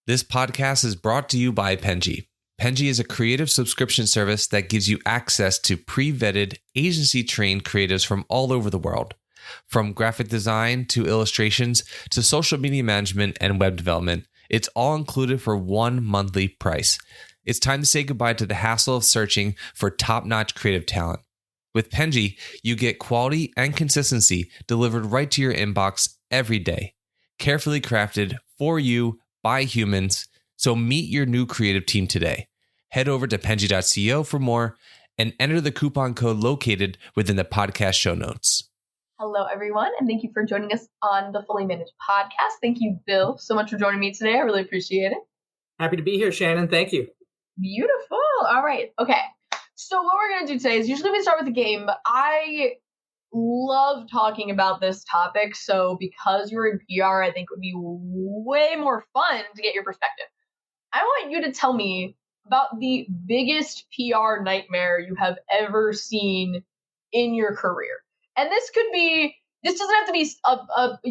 This podcast is brought to you by Penji. Penji is a creative subscription service that gives you access to pre-vetted, agency-trained creatives from all over the world. From graphic design to illustrations to social media management and web development, it's all included for one monthly price. It's time to say goodbye to the hassle of searching for top-notch creative talent. With Penji, you get quality and consistency delivered right to your inbox every day, carefully crafted for you by humans. So meet your new creative team today. Head over to penji.co for more and enter the coupon code located within the podcast show notes. Hello, everyone, and thank you for joining us on the Fully Managed podcast. Thank you, Bill, so much for joining me today. I really appreciate it. Happy to be here, Shannon. Thank you. Beautiful. All right. Okay. So what we're going to do today is usually we start with a game, but I love talking about this topic. So because you're in PR, I think it would be way more fun to get your perspective. I want you to tell me about the biggest PR nightmare you have ever seen in your career. And this doesn't have to be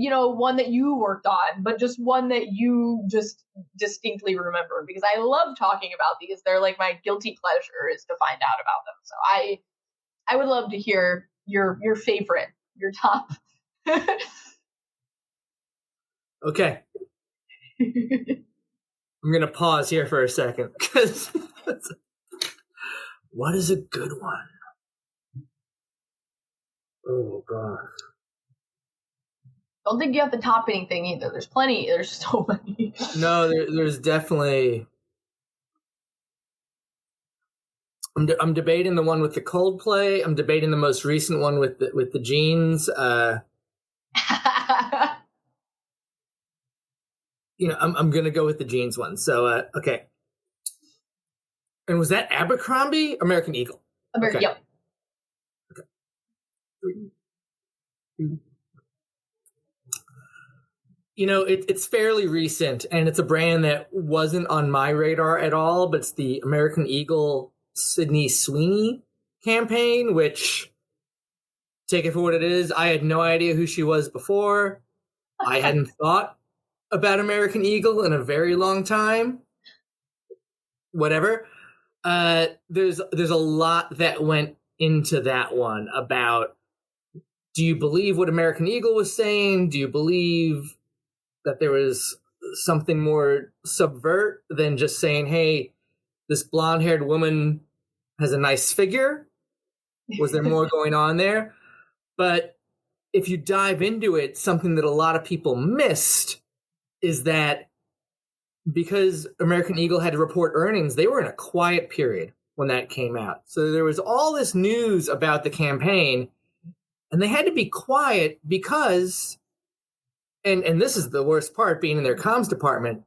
one that you worked on, but just one that you just distinctly remember, because I love talking about these. They're like my guilty pleasure is to find out about them. So I would love to hear your favorite, your top. Okay. I'm going to pause here for a second because what is a good one? Oh, God. Don't think you have to top anything either. There's plenty. There's so many. No, there's definitely. I'm debating the one with the Coldplay. I'm debating the most recent one with the jeans. I'm gonna go with the jeans one. So okay. And was that Abercrombie? American Eagle. Okay. Yep. Okay. It's fairly recent, and it's a brand that wasn't on my radar at all, but it's the American Eagle Sydney Sweeney campaign, which, take it for what it is, I had no idea who she was before. I hadn't thought about American Eagle in a very long time. Whatever. There's a lot that went into that one about, do you believe what American Eagle was saying? Do you believe that there was something more subvert than just saying, hey, this blonde-haired woman has a nice figure? Was there more going on there? But if you dive into it, something that a lot of people missed is that because American Eagle had to report earnings, they were in a quiet period when that came out. So there was all this news about the campaign, and they had to be quiet because, and this is the worst part, being in their comms department,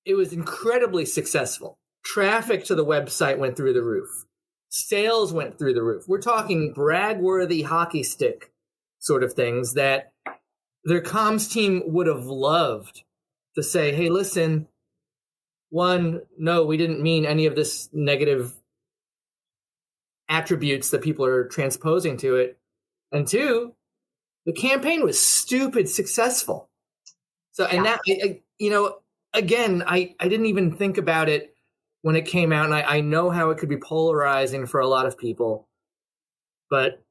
it was incredibly successful. Traffic to the website went through the roof. Sales went through the roof. We're talking brag-worthy hockey stick sort of things that their comms team would have loved to say, hey, listen, one, no, we didn't mean any of this negative attributes that people are transposing to it. And two, the campaign was stupid successful. So, and that, again, I didn't even think about it when it came out, and I know how it could be polarizing for a lot of people, but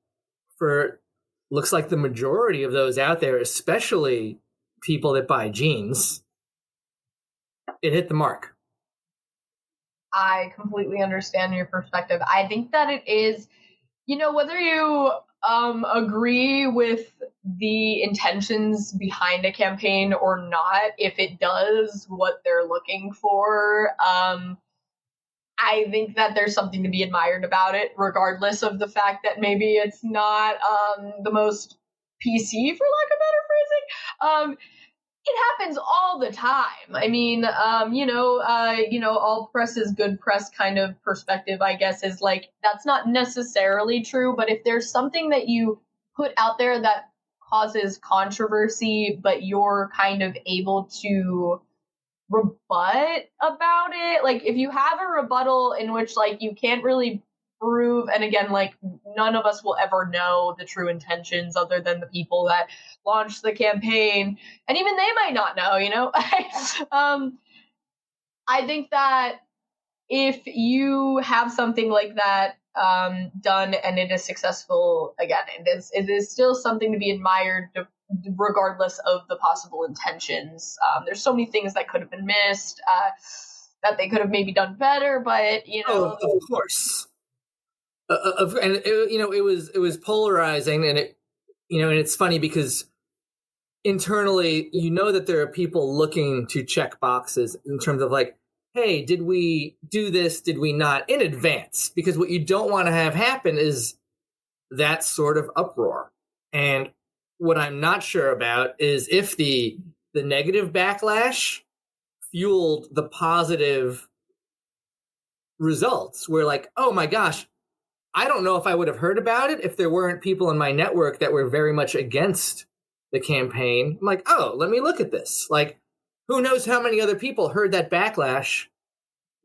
looks like the majority of those out there, especially people that buy jeans, it hit the mark. I completely understand your perspective. I think that it is, whether you agree with the intentions behind a campaign or not, if it does what they're looking for, I think that there's something to be admired about it, regardless of the fact that maybe it's not the most PC, for lack of better phrasing. It happens all the time. I mean, all press is good press kind of perspective, I guess, is like, that's not necessarily true. But if there's something that you put out there that causes controversy, but you're kind of able to rebut about it, like if you have a rebuttal in which like you can't really prove, and again, like, none of us will ever know the true intentions other than the people that launched the campaign, and even they might not know, you know. I think that if you have something like that done and it is successful, again, it is still something to be admired regardless of the possible intentions. There's so many things that could have been missed, that they could have maybe done better, but, you know. Oh, of course. And it was polarizing, and and it's funny because internally, that there are people looking to check boxes in terms of like, hey, did we do this? Did we not? In advance, because what you don't want to have happen is that sort of uproar. And what I'm not sure about is if the negative backlash fueled the positive results, where like, oh my gosh, I don't know if I would have heard about it if there weren't people in my network that were very much against the campaign. I'm like, oh, let me look at this. Like, who knows how many other people heard that backlash,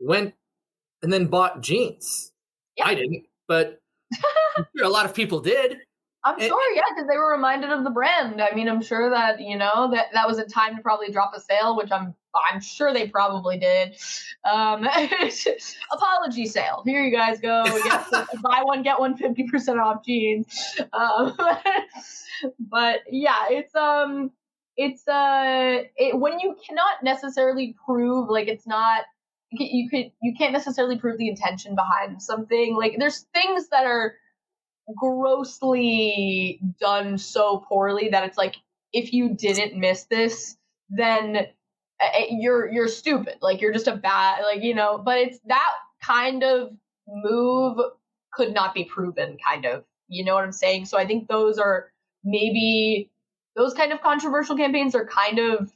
went and then bought jeans. Yeah. I didn't, but I'm sure a lot of people did. I'm sure, yeah, because they were reminded of the brand. I mean, I'm sure that, that was a time to probably drop a sale, which I'm sure they probably did. Apology sale. Here you guys go. Buy one, get one 50% off jeans. But yeah, when you cannot necessarily prove, like, it's not, you can't necessarily prove the intention behind something. Like, there's things that are grossly done so poorly that it's like, if you didn't miss this, then you're stupid. Like, you're just a bad, like, but it's that kind of move could not be proven, kind of, you know what I'm saying? So I think those kind of controversial campaigns are kind of,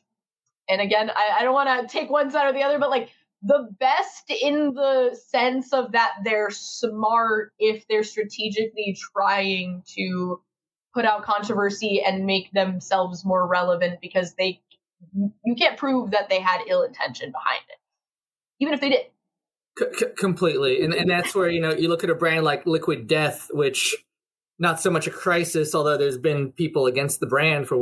and again, I don't want to take one side or the other, but like, the best in the sense of that they're smart if they're strategically trying to put out controversy and make themselves more relevant, because you can't prove that they had ill intention behind it, even if they did. Completely. And that's where, you look at a brand like Liquid Death, which not so much a crisis, although there's been people against the brand for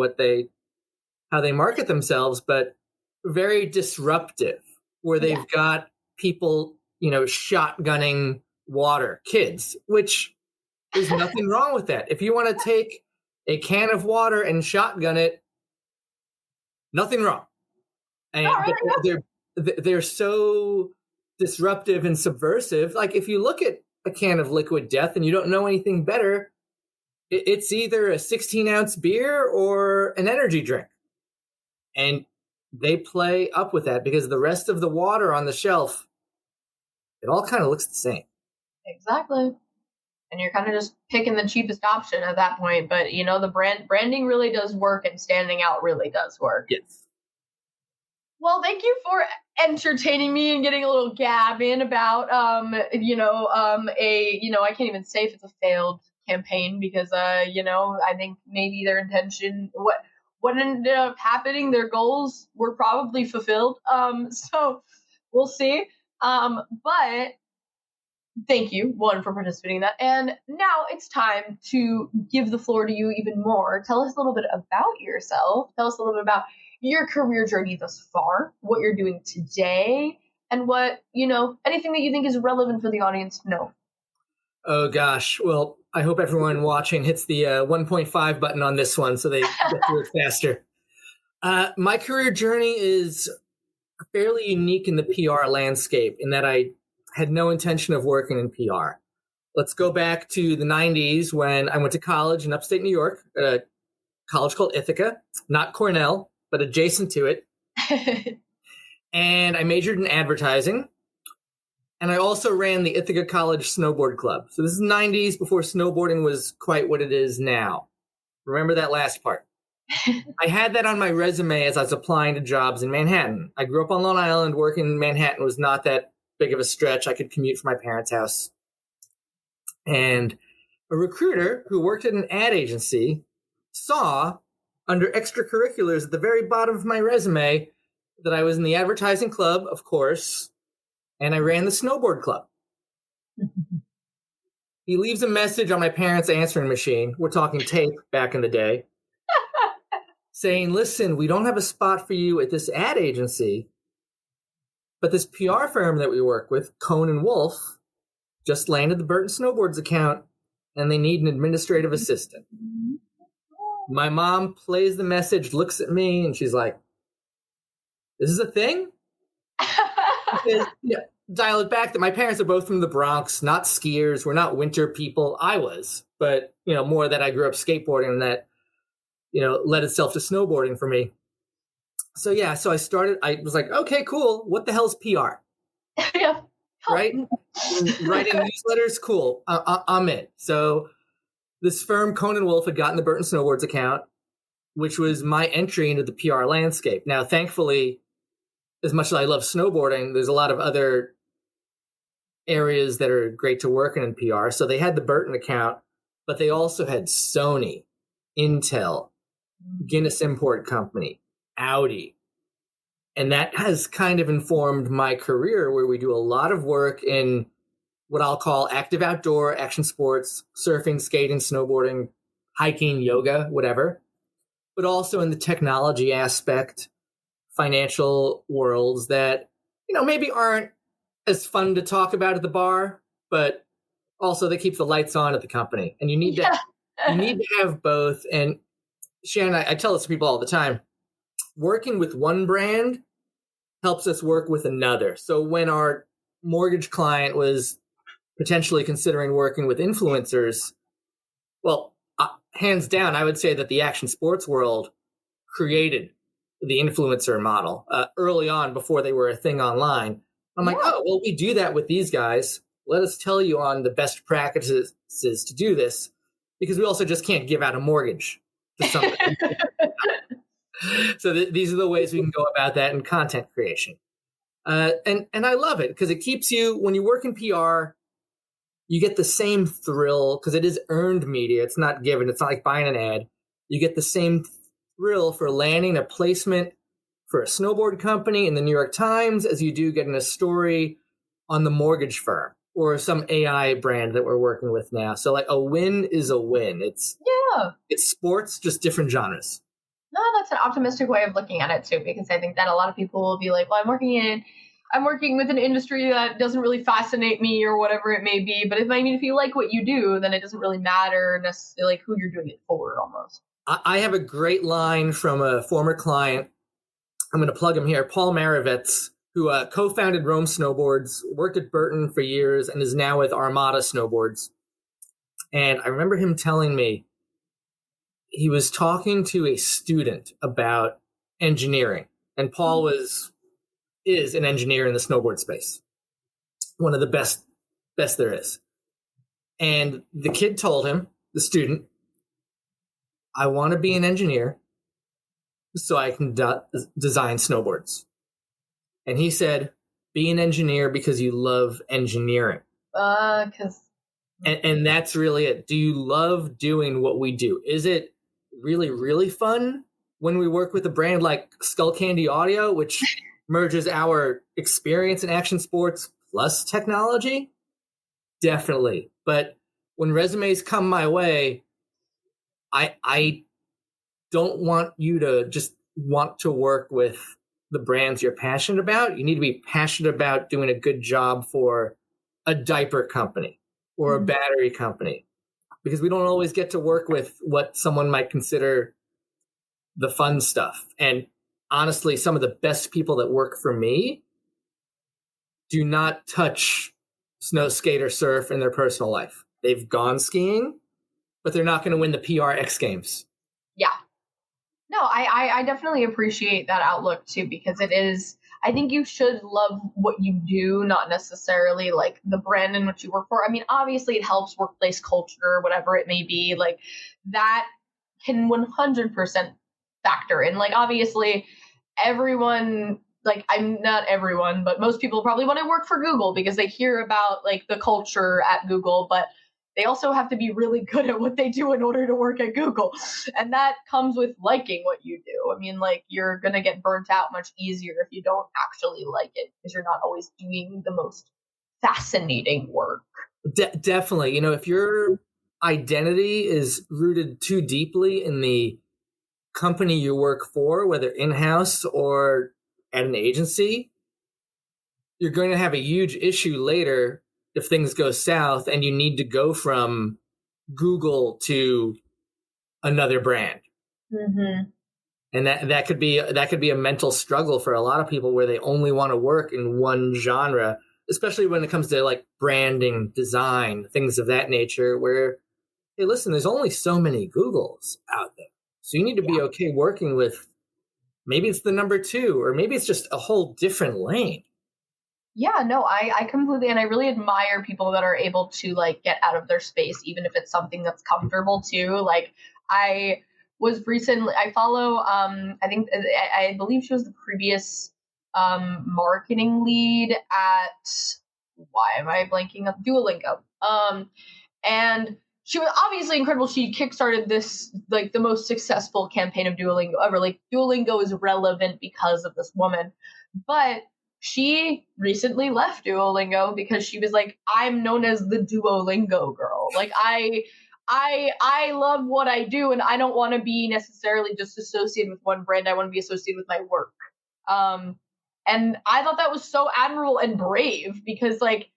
how they market themselves, but very disruptive, where they've got people, shotgunning water, kids, which there's nothing wrong with that. If you want to take a can of water and shotgun it, nothing wrong. And they're so disruptive and subversive. Like, if you look at a can of Liquid Death and you don't know anything better, it's either a 16-ounce beer or an energy drink. And they play up with that because the rest of the water on the shelf, it all kind of looks the same. Exactly. And you're kind of just picking the cheapest option at that point. But, the branding really does work, and standing out really does work. Yes. Well, thank you for entertaining me and getting a little gab in about, I can't even say if it's a failed campaign, because, I think maybe their intention, what ended up happening, their goals were probably fulfilled. So we'll see. But thank you, one, for participating in that. And now it's time to give the floor to you even more. Tell us a little bit about yourself. Tell us a little bit about your career journey thus far, what you're doing today, and what, anything that you think is relevant for the audience to know. Oh, gosh. Well, I hope everyone watching hits the 1.5 button on this one so they get through it faster. My career journey is fairly unique in the PR landscape in that I had no intention of working in PR. Let's go back to the 90s when I went to college in upstate New York at a college called Ithaca, not Cornell, but adjacent to it. And I majored in advertising. And I also ran the Ithaca College Snowboard Club. So this is the 90s, before snowboarding was quite what it is now. Remember that last part. I had that on my resume as I was applying to jobs in Manhattan. I grew up on Long Island. Working in Manhattan was not that big of a stretch. I could commute from my parents' house. And a recruiter who worked at an ad agency saw under extracurriculars at the very bottom of my resume that I was in the advertising club, of course, and I ran the snowboard club. He leaves a message on my parents' answering machine. We're talking tape back in the day. Saying, listen, we don't have a spot for you at this ad agency, but this PR firm that we work with, Cohn & Wolf, just landed the Byrne Snowboards account, and they need an administrative assistant. My mom plays the message, looks at me, and she's like, this is a thing? Because, dial it back that my parents are both from the Bronx, not skiers. We're not winter people. I was, but, more that I grew up skateboarding and that, led itself to snowboarding for me. So I was like, okay, cool. What the hell's PR? Yeah. Right? Writing newsletters, cool. I'm in. So this firm, Cohn & Wolf, had gotten the Byrne Snowboards account, which was my entry into the PR landscape. Now, thankfully, as much as I love snowboarding, there's a lot of other areas that are great to work in PR. So they had the Byrne account, but they also had Sony, Intel, Guinness Import Company, Audi. And that has kind of informed my career, where we do a lot of work in what I'll call active outdoor, action sports, surfing, skating, snowboarding, hiking, yoga, whatever, but also in the technology aspect, financial worlds that, maybe aren't as fun to talk about at the bar, but also they keep the lights on at the company. And you need to have both. And Shannon, I tell this to people all the time, working with one brand helps us work with another. So when our mortgage client was potentially considering working with influencers, well, hands down, I would say that the action sports world created the influencer model early on, before they were a thing online. I'm like, oh, well, we do that with these guys. Let us tell you on the best practices to do this, because we also just can't give out a mortgage to somebody. So these are the ways we can go about that in content creation. And I love it because it keeps you, when you work in PR, you get the same thrill because it is earned media. It's not given. It's not like buying an ad. You get the same thrill for landing a placement for a snowboard company in the New York Times as you do getting a story on the mortgage firm or some AI brand that we're working with now. So like a win is a win. It's sports, just different genres. No, that's an optimistic way of looking at it too, because I think that a lot of people will be like, well, I'm working with an industry that doesn't really fascinate me or whatever it may be. But if you like what you do, then it doesn't really matter necessarily like who you're doing it for almost. I have a great line from a former client. I'm going to plug him here. Paul Maravets, who co-founded Rome Snowboards, worked at Byrne for years, and is now with Armada Snowboards. And I remember him telling me he was talking to a student about engineering. And Paul is an engineer in the snowboard space. One of the best there is. And the kid told him, the student, I want to be an engineer so I can design snowboards. And he said, be an engineer because you love engineering. And that's really it. Do you love doing what we do? Is it really, really fun when we work with a brand like Skull Candy Audio, which merges our experience in action sports plus technology? Definitely. But when resumes come my way, I don't want you to just want to work with the brands you're passionate about. You need to be passionate about doing a good job for a diaper company or a battery company, because we don't always get to work with what someone might consider the fun stuff. And honestly, some of the best people that work for me do not touch snow, skate, or surf in their personal life. They've gone skiing, but they're not going to win the PR X Games. Yeah. No, I definitely appreciate that outlook too, because it is, I think you should love what you do, not necessarily like the brand in which you work for. I mean, obviously it helps workplace culture, whatever it may be, like that can 100% factor in. Like, obviously everyone, like, I'm not everyone, but most people probably want to work for Google because they hear about like the culture at Google, but they also have to be really good at what they do in order to work at Google. And that comes with liking what you do. I mean, like, you're going to get burnt out much easier if you don't actually like it, because you're not always doing the most fascinating work. Definitely. If your identity is rooted too deeply in the company you work for, whether in-house or at an agency, you're going to have a huge issue later if things go south and you need to go from Google to another brand. Mm-hmm. And that could be a mental struggle for a lot of people where they only want to work in one genre, especially when it comes to like branding, design, things of that nature, where, hey, listen, there's only so many Googles out there. So you need to be okay working with, maybe it's the number 2, or maybe it's just a whole different lane. Yeah, no, I completely, and I really admire people that are able to like get out of their space, even if it's something that's comfortable too. Like I I follow, I think, I believe she was the previous marketing lead at, why am I blanking up? Duolingo. And she was obviously incredible. She kickstarted this, like the most successful campaign of Duolingo ever. Like Duolingo is relevant because of this woman. But she recently left Duolingo because she was like, I'm known as the Duolingo girl. Like I love what I do, and I don't want to be necessarily just associated with one brand. I want to be associated with my work. And I thought that was so admirable and brave, because like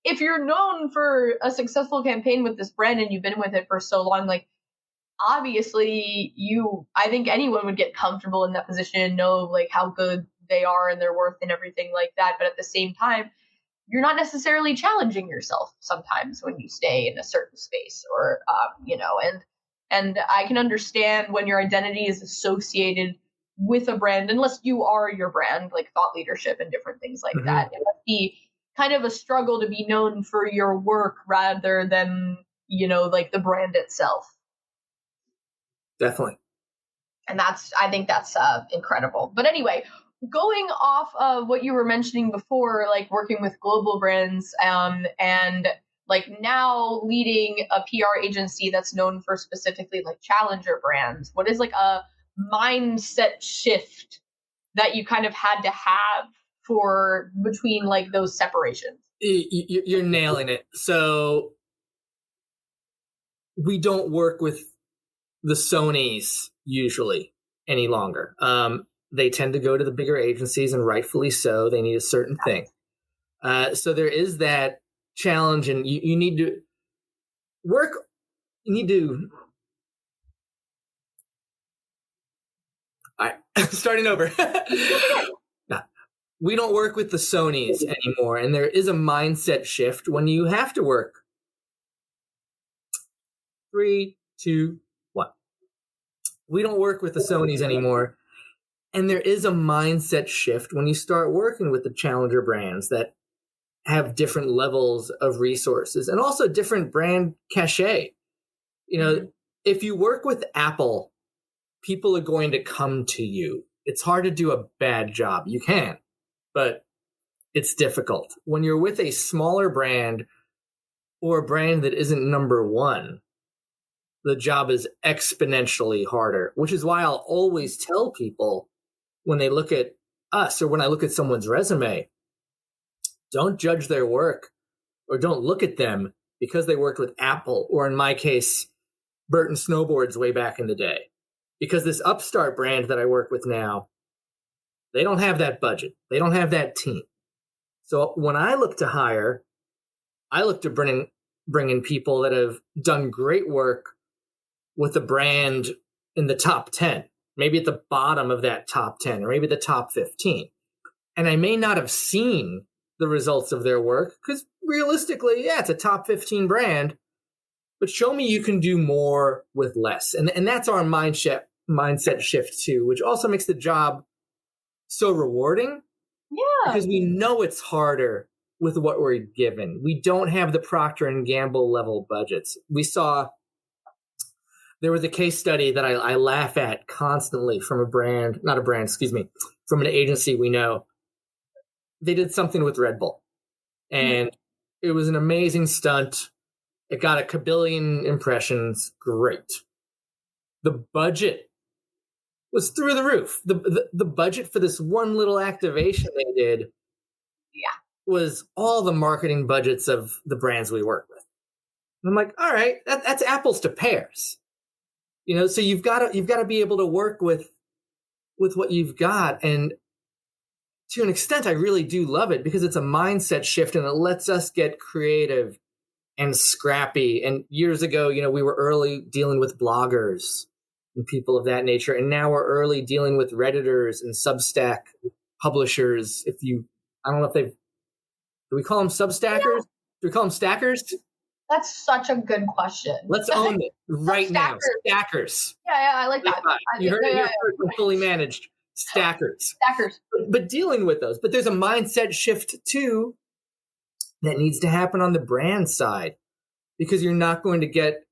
if you're known for a successful campaign with this brand and you've been with it for so long, like obviously I think anyone would get comfortable in that position and know like how good they are and their worth and everything like that. But at the same time, you're not necessarily challenging yourself sometimes when you stay in a certain space, or and I can understand when your identity is associated with a brand, unless you are your brand, like thought leadership and different things like that. It must be kind of a struggle to be known for your work rather than, like the brand itself. Definitely. And I think that's incredible. But anyway, going off of what you were mentioning before, like working with global brands, and like now leading a PR agency that's known for specifically like challenger brands, what is like a mindset shift that you kind of had to have for between like those separations? You're nailing it. So we don't work with the Sonys usually any longer. They tend to go to the bigger agencies, and rightfully so. They need a certain thing. So there is that challenge, and you need to work. You need to. All right, starting over. We don't work with the Sonys anymore, and there is a mindset shift when you have to work. 3, 2, 1. We don't work with the Sonys anymore. And there is a mindset shift when you start working with the challenger brands that have different levels of resources and also different brand cachet. If you work with Apple, people are going to come to you. It's hard to do a bad job. You can, but it's difficult. When you're with a smaller brand or a brand that isn't number 1, the job is exponentially harder, which is why I'll always tell people when they look at us, or when I look at someone's resume, don't judge their work, or don't look at them because they worked with Apple, or in my case, Byrne snowboards way back in the day. Because this upstart brand that I work with now, they don't have that budget. They don't have that team. So when I look to hire, I look to bring in people that have done great work with a brand in the top 10. Maybe at the bottom of that top 10, or maybe the top 15. And I may not have seen the results of their work, because realistically, yeah, it's a top 15 brand, but show me you can do more with less. And that's our mindset shift too, which also makes the job so rewarding. Yeah. Because we know it's harder with what we're given. We don't have the Procter & Gamble level budgets. There was a case study that I laugh at constantly from from an agency we know. They did something with Red Bull, and it was an amazing stunt. It got a kabillion impressions. Great. The budget was through the roof. The budget for this one little activation they did was all the marketing budgets of the brands we work with. And I'm like, all right, that's apples to pears. So you've got to be able to work with what you've got. And to an extent, I really do love it because it's a mindset shift and it lets us get creative and scrappy. And years ago, we were early dealing with bloggers and people of that nature. And now we're early dealing with Redditors and Substack publishers. I don't know if do we call them Substackers? Yeah. Do we call them stackers? That's such a good question. Let's own it right now. Stackers. Yeah, I like that. You heard it here first, fully managed. Stackers. But dealing with those. But there's a mindset shift, too, that needs to happen on the brand side. Because you're not going to get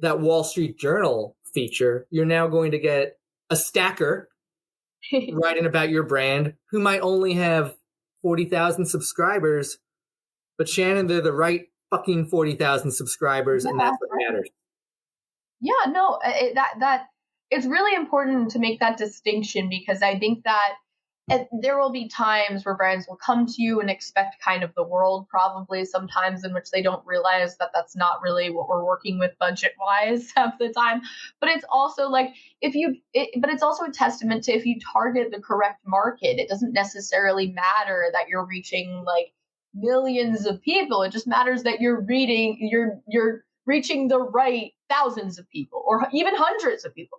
that Wall Street Journal feature. You're now going to get a stacker writing about your brand who might only have 40,000 subscribers. But Shannon, they're the right fucking 40,000 subscribers, and that's what matters. Yeah, no, that it's really important to make that distinction because I think that there will be times where brands will come to you and expect kind of the world, probably sometimes in which they don't realize that that's not really what we're working with budget-wise half the time. But it's also like but it's also a testament to if you target the correct market, it doesn't necessarily matter that you're reaching like millions of people. It just matters that you're reaching the right thousands of people or even hundreds of people.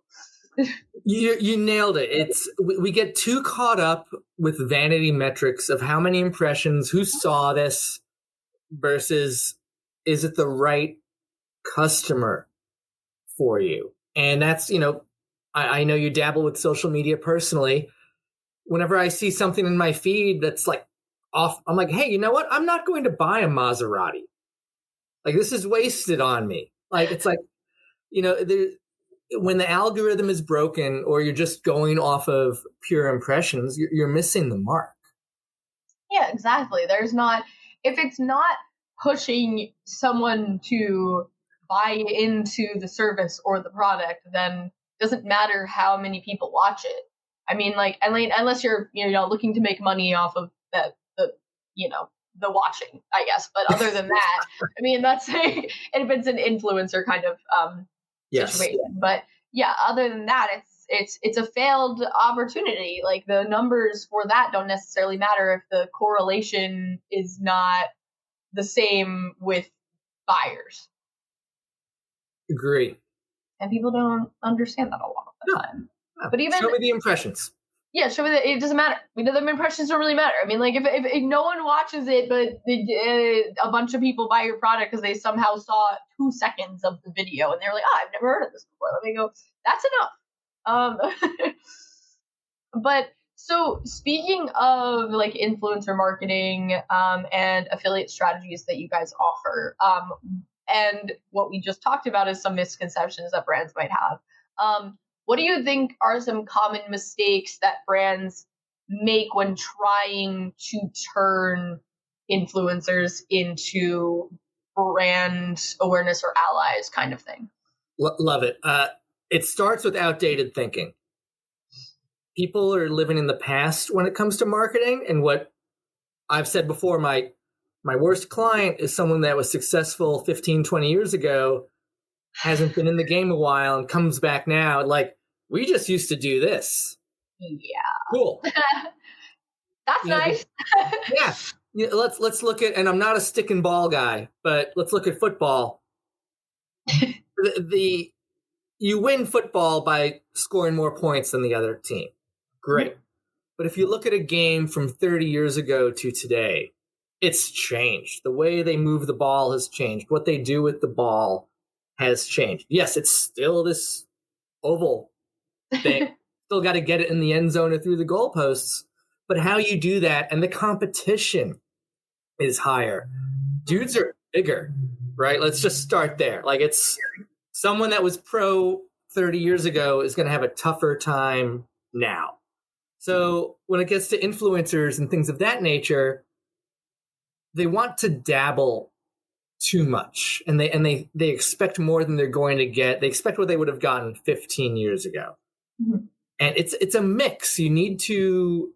You nailed it. We get too caught up with vanity metrics of how many impressions, who saw this versus is it the right customer for you? And that's, I know you dabble with social media personally. Whenever I see something in my feed that's like off, I'm like, hey, you know what? I'm not going to buy a Maserati. Like, this is wasted on me. Like, it's like, when the algorithm is broken or you're just going off of pure impressions, you're missing the mark. Yeah, exactly. If it's not pushing someone to buy into the service or the product, then it doesn't matter how many people watch it. I mean, like, unless you're, looking to make money off of the watching, I guess. But other than that, I mean, that's if it's an influencer kind of situation. But yeah, other than that, it's a failed opportunity. Like the numbers for that don't necessarily matter if the correlation is not the same with buyers. Agree. And people don't understand that a lot of the time. No. But even show me the impressions. Yeah, show me that it doesn't matter. The impressions don't really matter. I mean, like if no one watches it, but a bunch of people buy your product because they somehow saw 2 seconds of the video and they're like, I've never heard of this before. Let me go. That's enough. But so speaking of like influencer marketing and affiliate strategies that you guys offer, and what we just talked about is some misconceptions that brands might have. What do you think are some common mistakes that brands make when trying to turn influencers into brand awareness or allies kind of thing? Love it. It starts with outdated thinking. People are living in the past when it comes to marketing. And what I've said before, my worst client is someone that was successful 15, 20 years ago, hasn't been in the game a while and comes back now like, we just used to do this. Yeah. Cool. That's nice. Yeah. Let's look at, and I'm not a stick and ball guy, but let's look at football. You win football by scoring more points than the other team. Great. But if you look at a game from 30 years ago to today, it's changed. The way they move the ball has changed. What they do with the ball has changed. Yes, it's still this oval thing. Still got to get it in the end zone or through the goalposts. But how you do that, and the competition is higher. Dudes are bigger, right? Let's just start there. Like, it's someone that was pro 30 years ago is going to have a tougher time now. So when it gets to influencers and things of that nature, they want to dabble too much, and they expect more than they're going to get. They expect what they would have gotten 15 years ago. Mm-hmm. And it's a mix. You need to,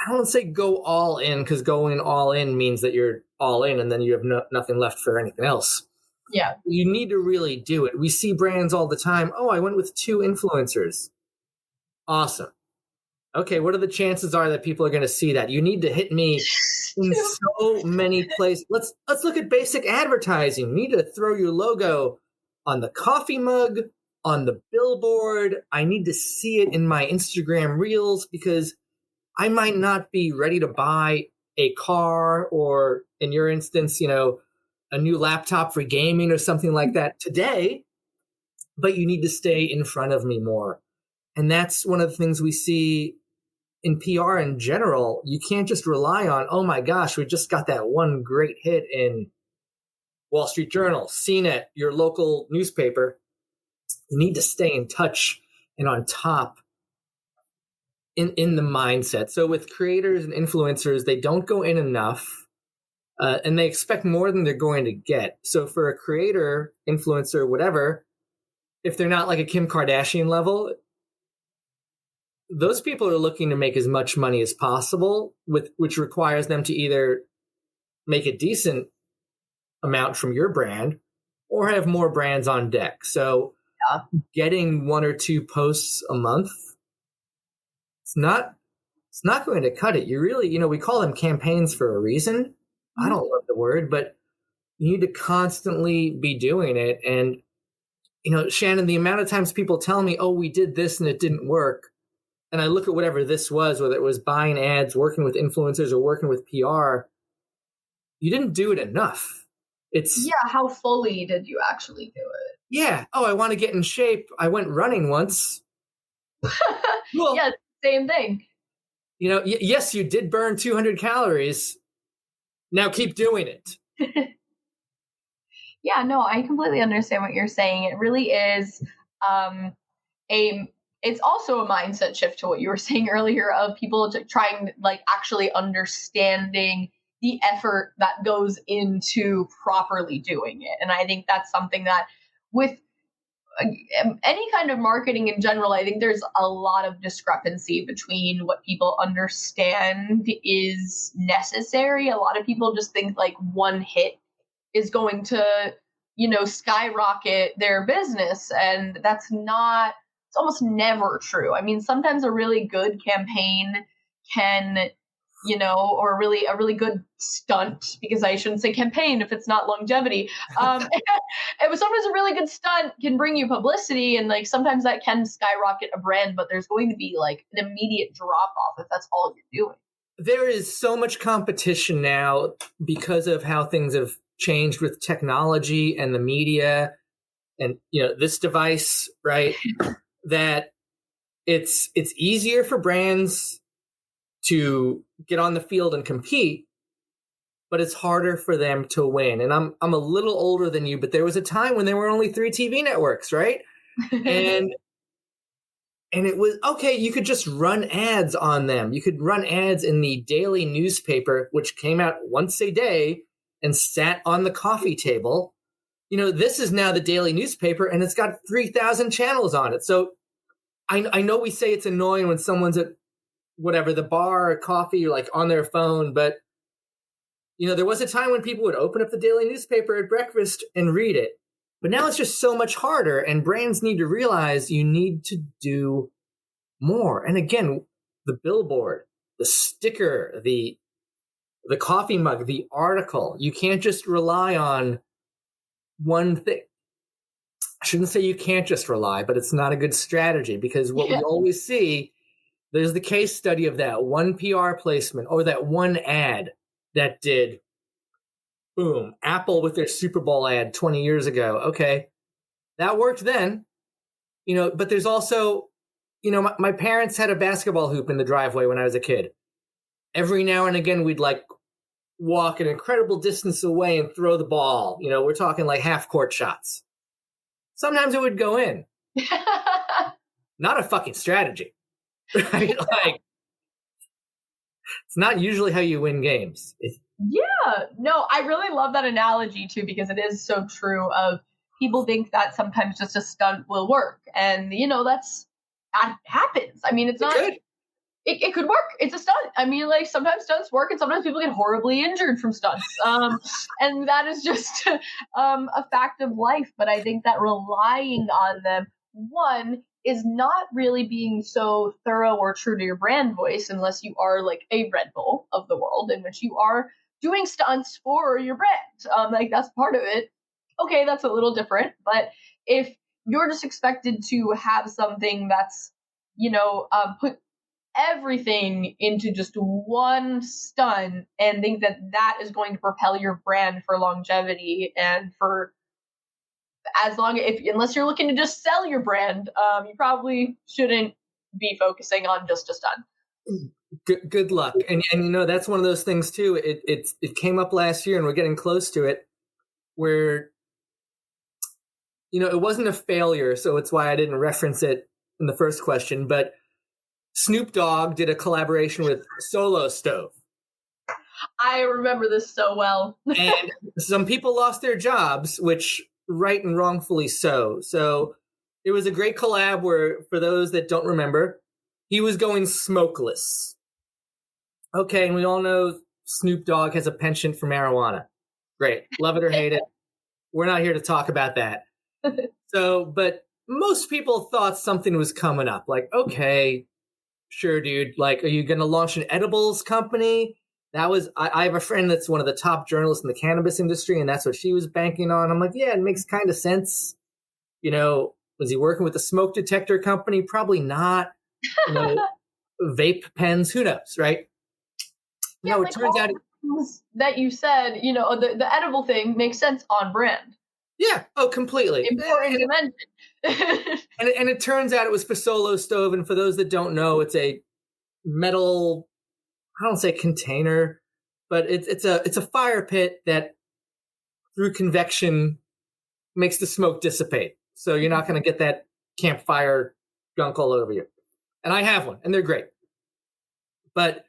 I don't want to say go all in, because going all in means that you're all in and then you have nothing left for anything else. Yeah. You need to really do it. We see brands all the time. Oh, I went with 2 influencers. Awesome. Okay, what are the chances are that people are going to see that? You need to hit me in so many places. Let's look at basic advertising. You need to throw your logo on the coffee mug, on the billboard. I need to see it in my Instagram reels because I might not be ready to buy a car or, in your instance, a new laptop for gaming or something like that today, but you need to stay in front of me more. And that's one of the things we see in PR in general. You can't just rely on, oh my gosh, we just got that one great hit in Wall Street Journal, CNET, your local newspaper. You need to stay in touch and on top in the mindset. So with creators and influencers, they don't go in enough and they expect more than they're going to get. So for a creator, influencer, whatever, if they're not like a Kim Kardashian level, those people are looking to make as much money as possible, which requires them to either make a decent amount from your brand or have more brands on deck. So getting 1 or 2 posts a month, it's not going to cut it. You really, we call them campaigns for a reason. I don't love the word, but you need to constantly be doing it. And, Shannon, the amount of times people tell me, oh, we did this and it didn't work. And I look at whatever this was, whether it was buying ads, working with influencers, or working with PR, you didn't do it enough. How fully did you actually do it? Yeah. Oh, I want to get in shape. I went running once. Cool. Yeah, same thing. Yes, you did burn 200 calories. Now keep doing it. Yeah, no, I completely understand what you're saying. It really is it's also a mindset shift to what you were saying earlier of people trying, like, actually understanding the effort that goes into properly doing it. And I think that's something that with any kind of marketing in general, I think there's a lot of discrepancy between what people understand is necessary. A lot of people just think like one hit is going to, skyrocket their business. And that's not, it's almost never true. I mean, sometimes a really good campaign can, or a really good stunt, because I shouldn't say campaign if it's not longevity. Sometimes a really good stunt can bring you publicity, and like sometimes that can skyrocket a brand, but there's going to be like an immediate drop off if that's all you're doing. There is so much competition now because of how things have changed with technology and the media and, this device, right? That it's easier for brands to get on the field and compete, but it's harder for them to win. And I'm a little older than you, but there was a time when there were only 3 TV networks, right? And it was okay. You could just run ads on them. You could run ads in the daily newspaper, which came out once a day and sat on the coffee table. This is now the daily newspaper, and it's got 3,000 channels on it. So I know we say it's annoying when someone's at whatever, the bar or coffee, or like on their phone, but there was a time when people would open up the daily newspaper at breakfast and read it. But now it's just so much harder, and brands need to realize you need to do more. And again, the billboard, the sticker, the coffee mug, the article, you can't just rely on one thing. I shouldn't say you can't just rely, but it's not a good strategy, because what we always see, there's the case study of that one PR placement or that one ad that did boom. Apple with their Super Bowl ad 20 years ago. Okay, that worked then. But there's also, my parents had a basketball hoop in the driveway when I was a kid. Every now and again, we'd like walk an incredible distance away and throw the ball. We're talking like half court shots. Sometimes it would go in. Not a fucking strategy. Right? Like, it's not usually how you win games. Yeah, no, I really love that analogy too, because it is so true of people think that sometimes just a stunt will work. And, that happens. I mean, it's not, good. it could work. It's a stunt. I mean, like sometimes stunts work and sometimes people get horribly injured from stunts. And that is just a fact of life. But I think that relying on them, one, is not really being so thorough or true to your brand voice unless you are like a Red Bull of the world in which you are doing stunts for your brand. Like that's part of it. Okay, that's a little different. But if you're just expected to have something that's, put everything into just one stunt and think that that is going to propel your brand for longevity and for unless you're looking to just sell your brand, you probably shouldn't be focusing on just a stunt. Good luck. And that's one of those things too. It came up last year and we're getting close to it where it wasn't a failure, so it's why I didn't reference it in the first question, but Snoop Dogg did a collaboration with Solo Stove. I remember this so well. And some people lost their jobs, which right and wrongfully so. So it was a great collab where, for those that don't remember, he was going smokeless. Okay, and we all know Snoop Dogg has a penchant for marijuana. Great. Love it or hate it. We're not here to talk about that. But most people thought something was coming up. Like, okay, sure, dude. Like, are you going to launch an edibles company? I have a friend that's one of the top journalists in the cannabis industry, and that's what she was banking on. I'm like, yeah, it makes kind of sense. Was he working with a smoke detector company? Probably not. Vape pens, who knows, right? Yeah, no, it turns out that you said, the edible thing makes sense on brand. Yeah, completely. Important to mention. and it turns out it was for Solo Stove, and for those that don't know, it's a metal, I don't say container, but it's a fire pit that through convection makes the smoke dissipate. So you're not going to get that campfire gunk all over you. And I have one, and they're great. But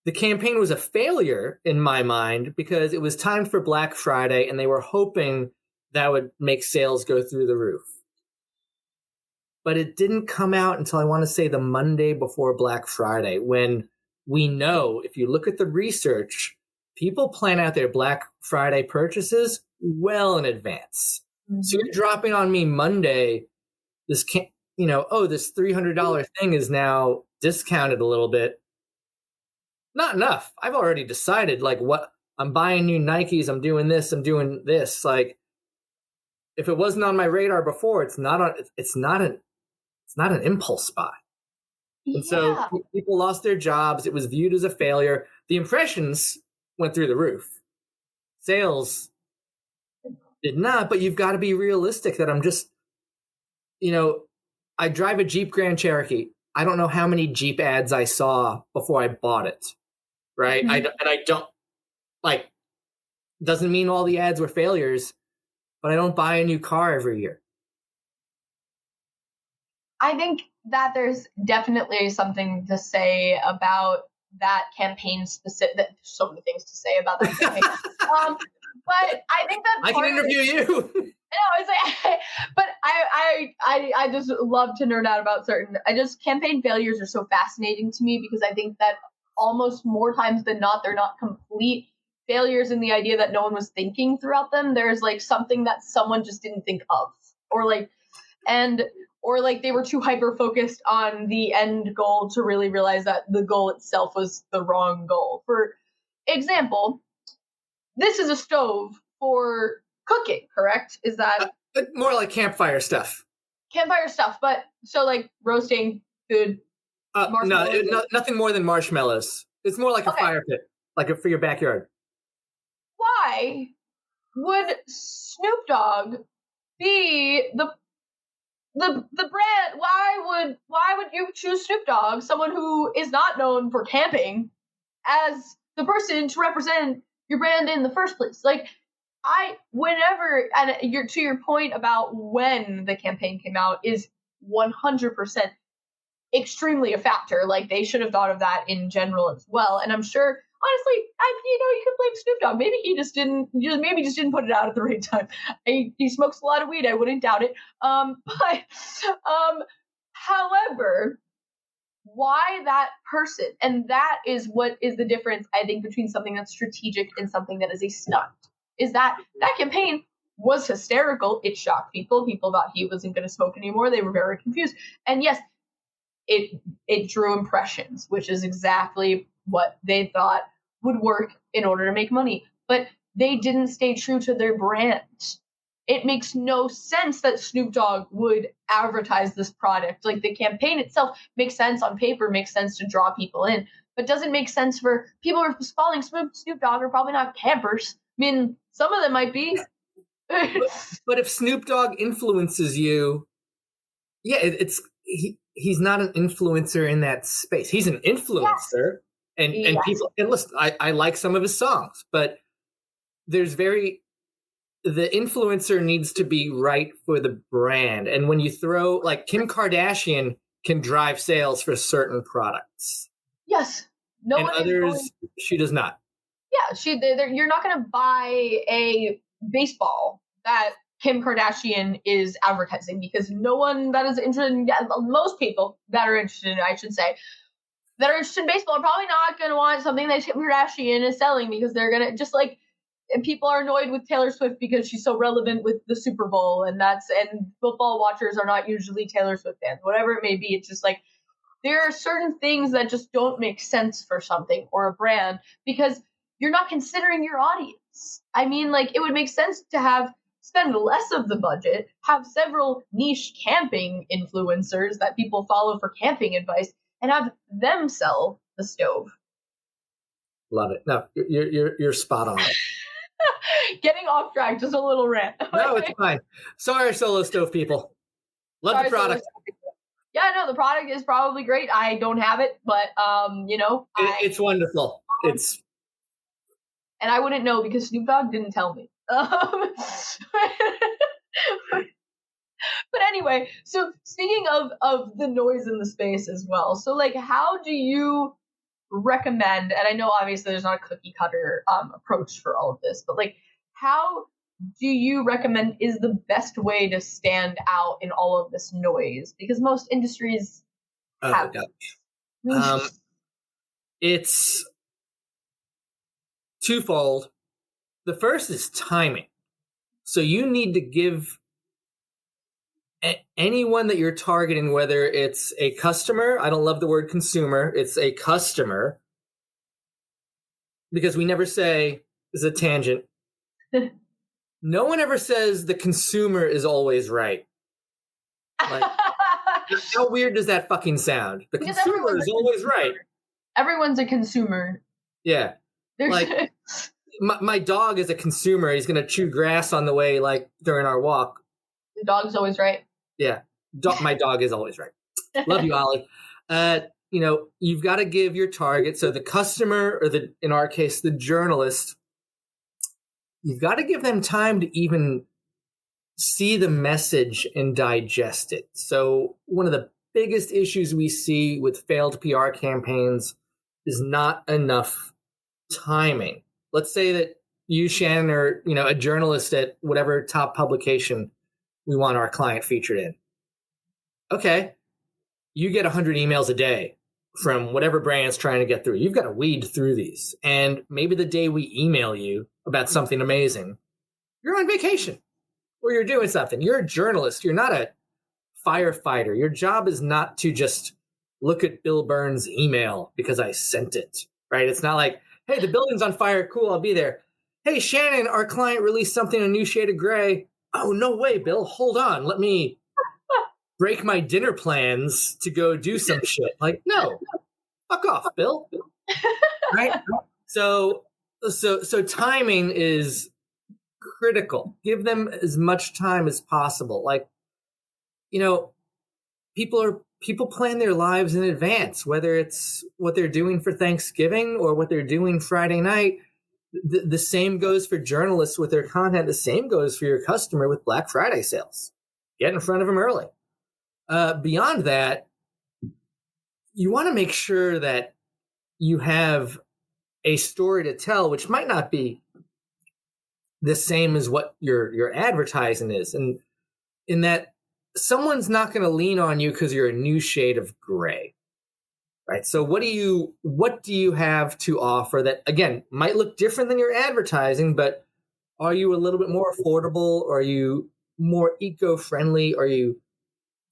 the campaign was a failure in my mind because it was timed for Black Friday, and they were hoping that would make sales go through the roof. But it didn't come out until I want to say the Monday before Black Friday, when we know, if you look at the research, people plan out their Black Friday purchases well in advance. Mm-hmm. So you're dropping on me Monday, this this $300 thing is now discounted a little bit. Not enough. I've already decided, like, what I'm buying new Nikes, I'm doing this. Like, if it wasn't on my radar before, it's not an impulse buy. Yeah. And so people lost their jobs. It was viewed as a failure. The impressions went through the roof. Sales did not, but you've got to be realistic that I'm just, I drive a Jeep Grand Cherokee. I don't know how many Jeep ads I saw before I bought it. Right. Mm-hmm. Doesn't mean all the ads were failures, but I don't buy a new car every year. I think that there's definitely something to say about that campaign specific. There's so many things to say about that campaign. But I think that I can interview you. No, but I just love to nerd out about campaign failures are so fascinating to me because I think that almost more times than not, they're not complete failures in the idea that no one was thinking throughout them. There's like something that someone just didn't think of, or they were too hyper focused on the end goal to really realize that the goal itself was the wrong goal. For example, this is a stove for cooking, correct? Is that more like campfire stuff? Campfire stuff, but so like roasting food. Nothing more than marshmallows. It's more like a fire pit, for your backyard. Why would Snoop Dogg be the brand? Why would you choose Snoop Dogg, someone who is not known for camping, as the person to represent your brand in the first place? Like, to your point about when the campaign came out is 100% extremely a factor. Like, they should have thought of that in general as well. And I'm sure, honestly, you could blame Snoop Dogg. Maybe he just didn't put it out at the right time. He smokes a lot of weed. I wouldn't doubt it. However, why that person? And that is what is the difference, I think, between something that's strategic and something that is a stunt. Is that campaign was hysterical. It shocked people. People thought he wasn't going to smoke anymore. They were very confused. And yes, it drew impressions, which is exactly what they thought would work in order to make money. But they didn't stay true to their brand. It makes no sense that Snoop Dogg would advertise this product. Like, the campaign itself makes sense on paper, makes sense to draw people in, but doesn't make sense for people who are following Snoop Dogg are probably not campers. I mean, some of them might be. But if Snoop Dogg influences you, yeah, he's not an influencer in that space. He's an influencer, and people, and listen, I like some of his songs, but the influencer needs to be right for the brand. And when you throw, like, Kim Kardashian can drive sales for certain products. Yes. No and one others, she does not. Yeah, you're not going to buy a baseball that Kim Kardashian is advertising, because no one that is interested in, most people that are interested, I should say, that are interested in baseball are probably not going to want something that Kim Kardashian is selling, because they're going to, just like, and people are annoyed with Taylor Swift because she's so relevant with the Super Bowl, and football watchers are not usually Taylor Swift fans, whatever it may be. It's just like, there are certain things that just don't make sense for something or a brand, because you're not considering your audience. I mean, like, it would make sense to spend less of the budget, have several niche camping influencers that people follow for camping advice, and have them sell the stove. Love it. No, you're spot on. Getting off track, just a little rant. No, it's fine. Sorry, Solo Stove people. Love the product. Yeah, no, the product is probably great. I don't have it, but it's wonderful. And I wouldn't know because Snoop Dogg didn't tell me. But anyway, so speaking of the noise in the space as well, so, like, how do you recommend, and I know obviously there's not a cookie cutter approach for all of this, but, like, how do you recommend is the best way to stand out in all of this noise? Because most industries have it's twofold. The first is timing. So you need to give anyone that you're targeting, whether it's a customer, I don't love the word consumer, it's a customer, because we never say, this is a tangent, no one ever says the consumer is always right. Like, how weird does that fucking sound? The consumer is always right. Everyone's a consumer. Yeah. Like, my dog is a consumer. He's going to chew grass on the way, like, during our walk. The dog's always right. Yeah. My dog is always right. Love you, Ollie. You've got to give your target. So the customer, or in our case, the journalist, you've got to give them time to even see the message and digest it. So one of the biggest issues we see with failed PR campaigns is not enough timing. Let's say that you, Shannon, are, a journalist at whatever top publication we want our client featured in. Okay. You get 100 emails a day from whatever brand's trying to get through. You've got to weed through these. And maybe the day we email you about something amazing, you're on vacation or you're doing something. You're a journalist. You're not a firefighter. Your job is not to just look at Bill Byrne's email because I sent it, right? It's not like, hey, the building's on fire. Cool, I'll be there. Hey, Shannon, our client released something, a new shade of gray. Oh, no way, Bill. Hold on. Let me break my dinner plans to go do some shit. Like, no, fuck off, Bill. Right? So timing is critical. Give them as much time as possible. Like, people plan their lives in advance, whether it's what they're doing for Thanksgiving or what they're doing Friday night. The same goes for journalists with their content. The same goes for your customer with Black Friday sales. Get in front of them early. Beyond that, you want to make sure that you have a story to tell, which might not be the same as what your advertising is. And in that, someone's not going to lean on you because you're a new shade of gray. right? So what do you have to offer that, again, might look different than your advertising, but are you a little bit more affordable? Are you more eco-friendly? Are you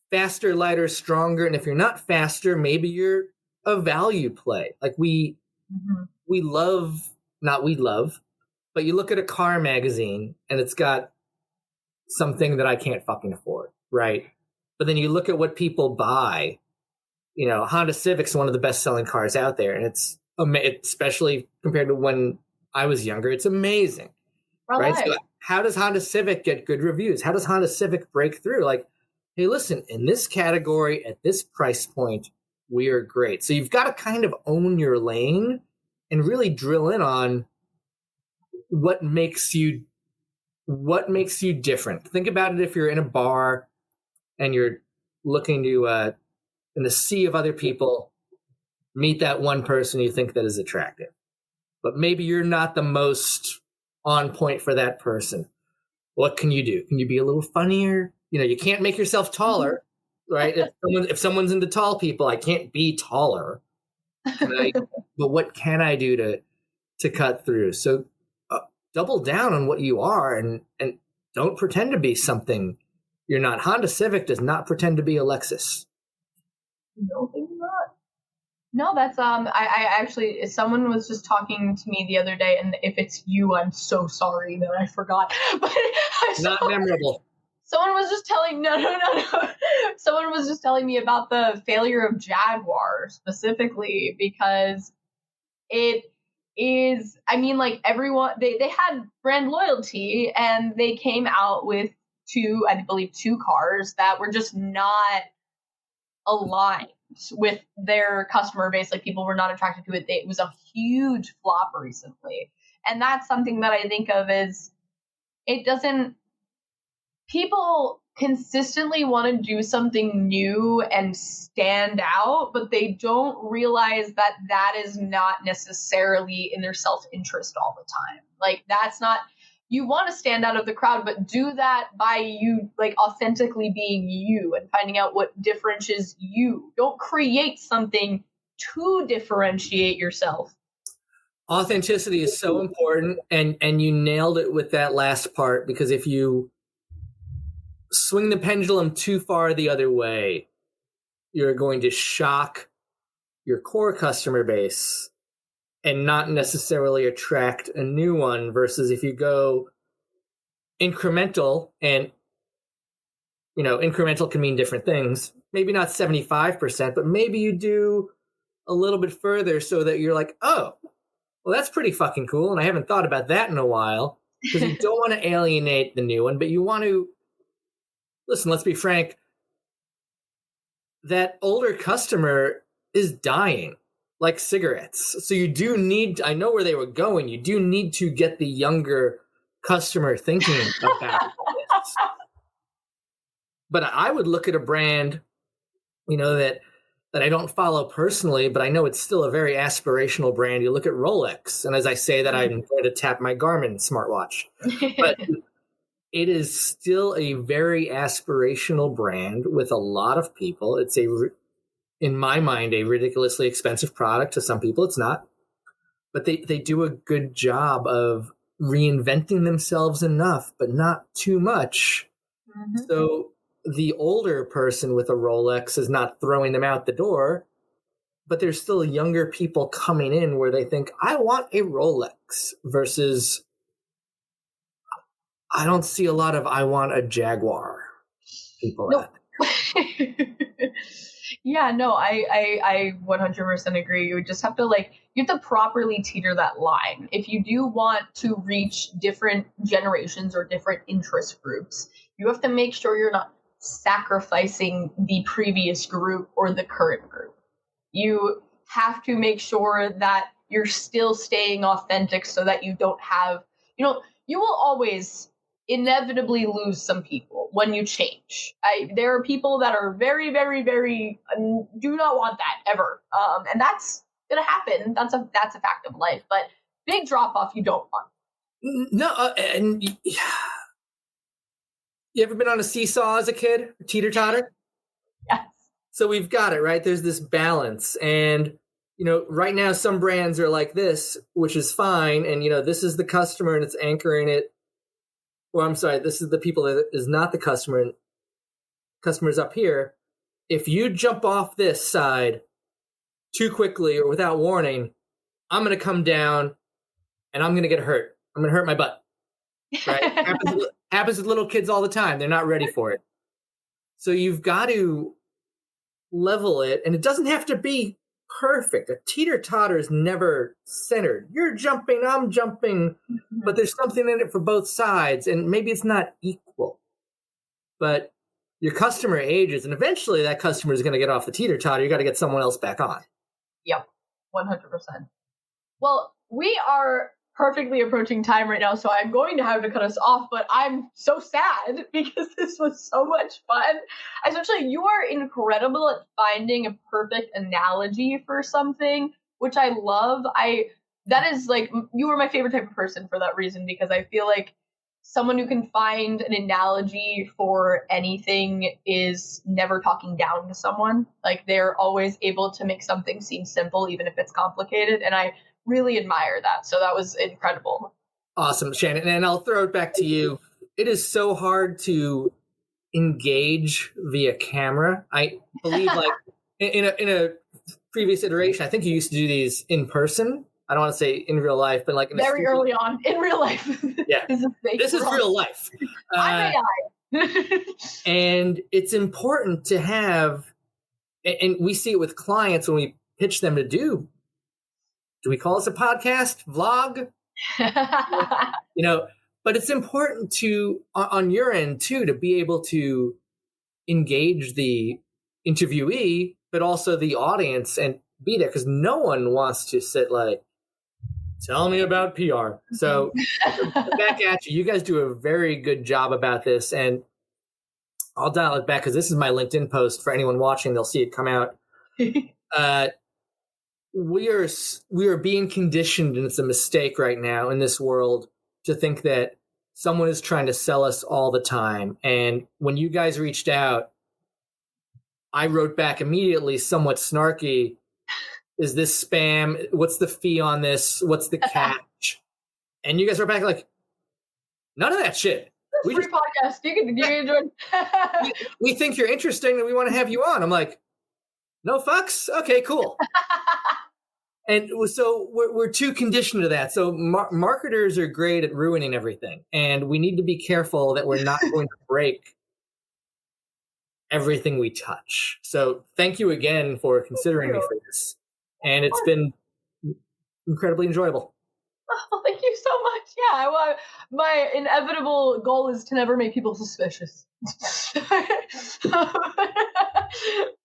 faster, lighter, stronger? And if you're not faster, maybe you're a value play. Like we love, not we love, but you look at a car magazine and it's got something that I can't fucking afford, right? But then you look at what people buy. You know, Honda Civic's one of the best-selling cars out there, and it's especially compared to when I was younger, it's amazing, right? So how does Honda Civic get good reviews? How does Honda Civic break through? Like, hey, listen, in this category at this price point, we are great. So you've got to kind of own your lane and really drill in on what makes you different. Think about it if you're in a bar and you're looking to in the sea of other people, meet that one person you think that is attractive. But maybe you're not the most on point for that person. What can you do? Can you be a little funnier? You know, you can't make yourself taller, right? If someone's into tall people, I can't be taller. But what can I do to cut through? So double down on what you are and don't pretend to be something you're not. Honda Civic does not pretend to be a Lexus. No, maybe not. No, that's I actually, someone was just talking to me the other day, and if it's you, I'm so sorry that I forgot. But not memorable. Someone was just telling no. Someone was just telling me about the failure of Jaguar specifically because it is. I mean, like everyone, they had brand loyalty, and they came out with two cars that were just not aligned with their customer base. Like people were not attracted to it. It was a huge flop recently. And that's something that I think of as people consistently want to do something new and stand out, but they don't realize that that is not necessarily in their self-interest all the time. Like that's not, you want to stand out of the crowd, but do that by you, like authentically being you and finding out what differentiates you. Don't create something to differentiate yourself. Authenticity is so important, and you nailed it with that last part, because if you swing the pendulum too far the other way, you're going to shock your core customer base and not necessarily attract a new one, versus if you go incremental, and incremental can mean different things. Maybe not 75%, but maybe you do a little bit further so that you're like, oh, well, that's pretty fucking cool. And I haven't thought about that in a while, because you don't want to alienate the new one, but you want to listen. Let's be frank. That older customer is dying like cigarettes. So you do need, I know where they were going, you do need to get the younger customer thinking about this. But I would look at a brand, that I don't follow personally, but I know it's still a very aspirational brand. You look at Rolex, and as I say that, I'm going to tap my Garmin smartwatch. But it is still a very aspirational brand with a lot of people. It's in my mind, a ridiculously expensive product. To some people, it's not. But they do a good job of reinventing themselves enough, but not too much. Mm-hmm. So the older person with a Rolex is not throwing them out the door, but there's still younger people coming in where they think, I want a Rolex, versus I don't see a lot of I want a Jaguar people. Nope. Yeah, no, I 100% agree. You just have to you have to properly teeter that line. If you do want to reach different generations or different interest groups, you have to make sure you're not sacrificing the previous group or the current group. You have to make sure that you're still staying authentic so that you don't have, you will always inevitably lose some people when you change. There are people that are very, very, very do not want that ever, and that's gonna happen. That's a fact of life. But big drop off, you don't want. No, and you ever been on a seesaw as a kid, teeter totter? Yes. So we've got it, right? There's this balance. And, right now some brands are like this, which is fine. And, this is the customer and it's anchoring it. Well, I'm sorry, this is the people that is not the customer, and customer's up here. If you jump off this side too quickly or without warning, I'm going to come down and I'm going to get hurt. I'm going to hurt my butt. Right? happens with little kids all the time. They're not ready for it. So you've got to level it, and it doesn't have to be perfect. A teeter-totter is never centered. You're jumping, I'm jumping, but there's something in it for both sides, and maybe it's not equal. But your customer ages, and eventually that customer is going to get off the teeter-totter. You got to get someone else back on. Yep, 100%. Well, we are perfectly approaching time right now, so I'm going to have to cut us off, but I'm so sad because this was so much fun. Essentially, you are incredible at finding a perfect analogy for something, which I love. That is like, you are my favorite type of person for that reason, because I feel like someone who can find an analogy for anything is never talking down to someone. Like, they're always able to make something seem simple, even if it's complicated, and I really admire that. So that was incredible. Awesome, Shannon. And I'll throw it back to you. It is so hard to engage via camera. I believe, like, in a previous iteration, I think you used to do these in person. I don't want to say in real life, but like very early on in real life. Yeah, this is real life. I'm AI. And it's important to have, and we see it with clients when we pitch them to do we call this a podcast, vlog? But it's important to, on your end too, to be able to engage the interviewee, but also the audience, and be there, because no one wants to sit like, tell me about PR. So back at you. You guys do a very good job about this, and I'll dial it back because this is my LinkedIn post. For anyone watching, they'll see it come out. We are being conditioned, and it's a mistake right now in this world, to think that someone is trying to sell us all the time. And when you guys reached out, I wrote back immediately, somewhat snarky, is this spam? What's the fee on this? What's the catch? And you guys wrote back like, none of that shit. We just podcast. You can enjoy. we think you're interesting and we want to have you on. I'm like, no fucks? Okay, cool. And so we're too conditioned to that. So marketers are great at ruining everything. And we need to be careful that we're not going to break everything we touch. So thank you again for considering me for this. And it's been incredibly enjoyable. Oh, thank you so much. Yeah, well, my inevitable goal is to never make people suspicious.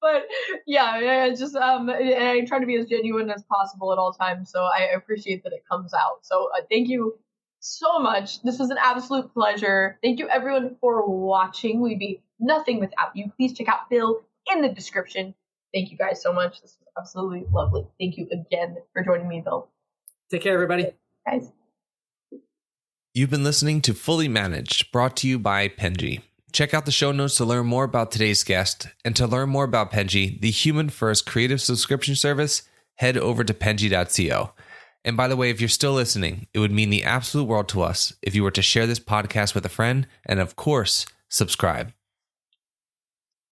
But yeah, I just and I try to be as genuine as possible at all times. So I appreciate that it comes out. So thank you so much. This was an absolute pleasure. Thank you everyone for watching. We'd be nothing without you. Please check out Bill in the description. Thank you guys so much. This was absolutely lovely. Thank you again for joining me, Bill. Take care, everybody. Guys. You've been listening to Fully Managed, brought to you by Penji. Check out the show notes to learn more about today's guest, and to learn more about Penji, the human-first creative subscription service, head over to penji.co. And by the way, if you're still listening, it would mean the absolute world to us if you were to share this podcast with a friend, and of course, subscribe.